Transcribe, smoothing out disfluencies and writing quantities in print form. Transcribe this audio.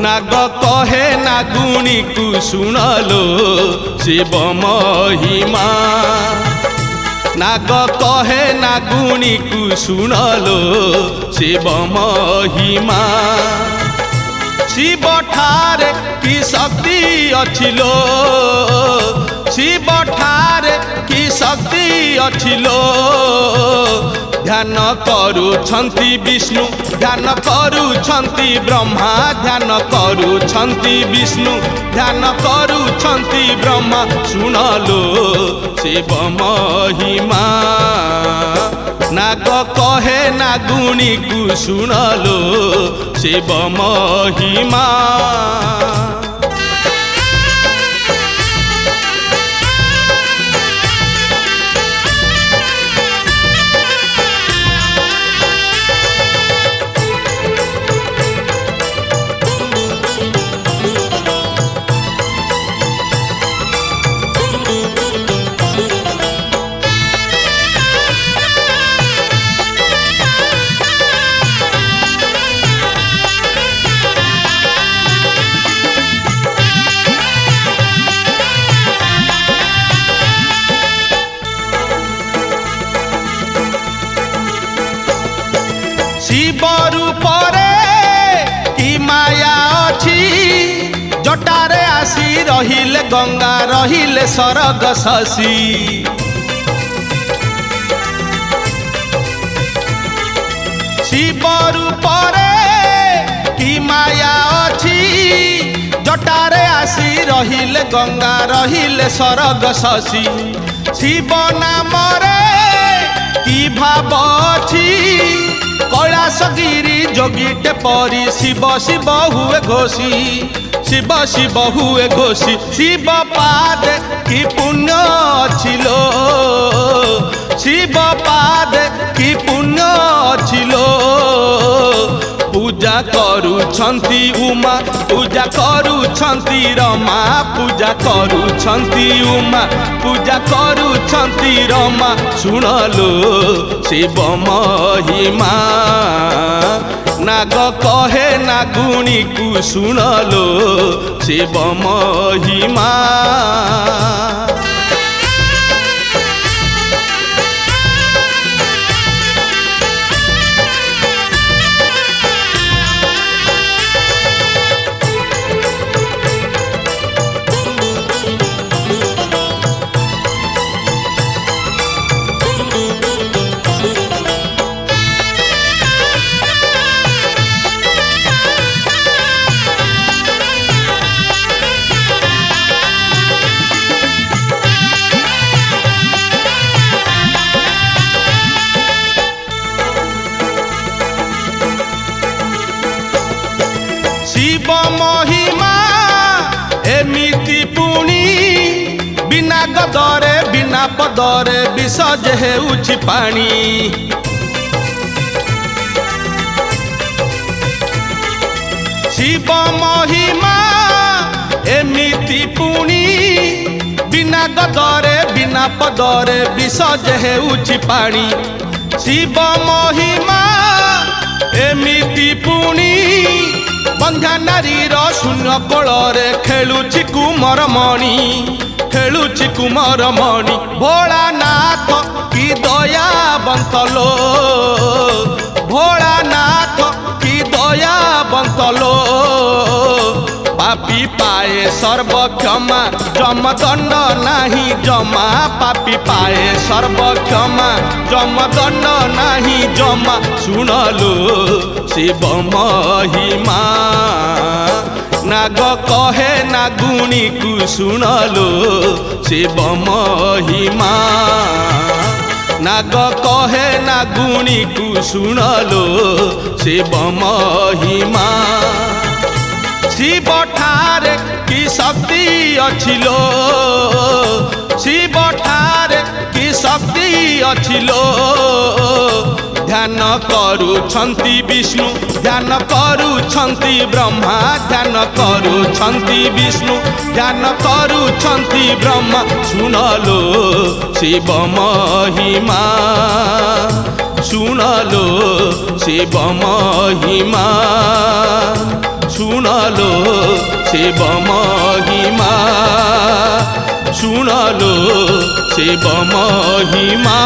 नाग कहे नागुणी को सुनलो शिव महिमा। नाग कहे नागुणी को सुनलो शिव महिमा। शिव ठारे की शक्ति अछिलो, शिव ठारे की शक्ति अछिलो। ध्यान करुछन्ति विष्णु, ध्यान करुछन्ति ब्रह्मा, ध्यान करुछन्ति विष्णु, ध्यान करुछन्ति ब्रह्मा। सुनलो शिव महिमा। नाग कहे नागुणी को सुनलो शिव महिमा। शिव रूपरे की माया अछि, जटारे आसी रहिले गंगा रहिले सरग शशि। शिव रूपरे की माया अछि, जटारे आसी रहिले गंगा रहिले सरग शशि। शिव नामरे की भाव अछि, कैलासगिरी जोगीटे परी शिव शिव हुए घोषी, शिव शिव हुए घोषी। शिव पाद की पुण्य छिलो, शिव पाद की पुण्य छिलो। पूजा करुछन्ति उमा, पूजा करुछन्ति रमा, पूजा करुछन्ति उमा, पूजा करुछन्ति रमा। सुनलो शिव महिमा। नाग कहे नागुणी को सुनलो शिव महिमा। शिव महिमा एमिति पुणी, बिना गदरे बिना पदरे विसर्ज हेउछि पानी। शिव महिमा एमिति पुणी, बिना गदरे बिना पदरे विसर्ज हेउछि पानी। शिव महिमा एमिति पुणी, बंध्या नारीर शून्य कोଳରେ खेलुछि कुमार मणि, खेलुछि कुमार मणि। भोलानाथ की दया बंतलो, भोलानाथ की दया बंतलो। पापी पाए सर्व क्षमा, जमदंड नाही जमा। पापी पाए सर्व क्षमा, जमदंड नाही जमा। सुनलो शिव महिमा। नाग कहे नागुणी को सुनलो शिव महिमा। नाग कहे नागुणी को सुनलो शिव महिमा। शिव ठारे की शक्ति अछिलो, शिव ठारे की शक्ति अछिलो। ध्यान करुछन्ति विष्णु, ध्यान करुछन्ति ब्रह्मा, ध्यान करुछन्ति विष्णु, ध्यान करुछन्ति ब्रह्मा। सुनलो शिव महिमा। सुनलो शिव महिमा। শুনালো শিব মহিমা, শুনালো শিব মহিমা।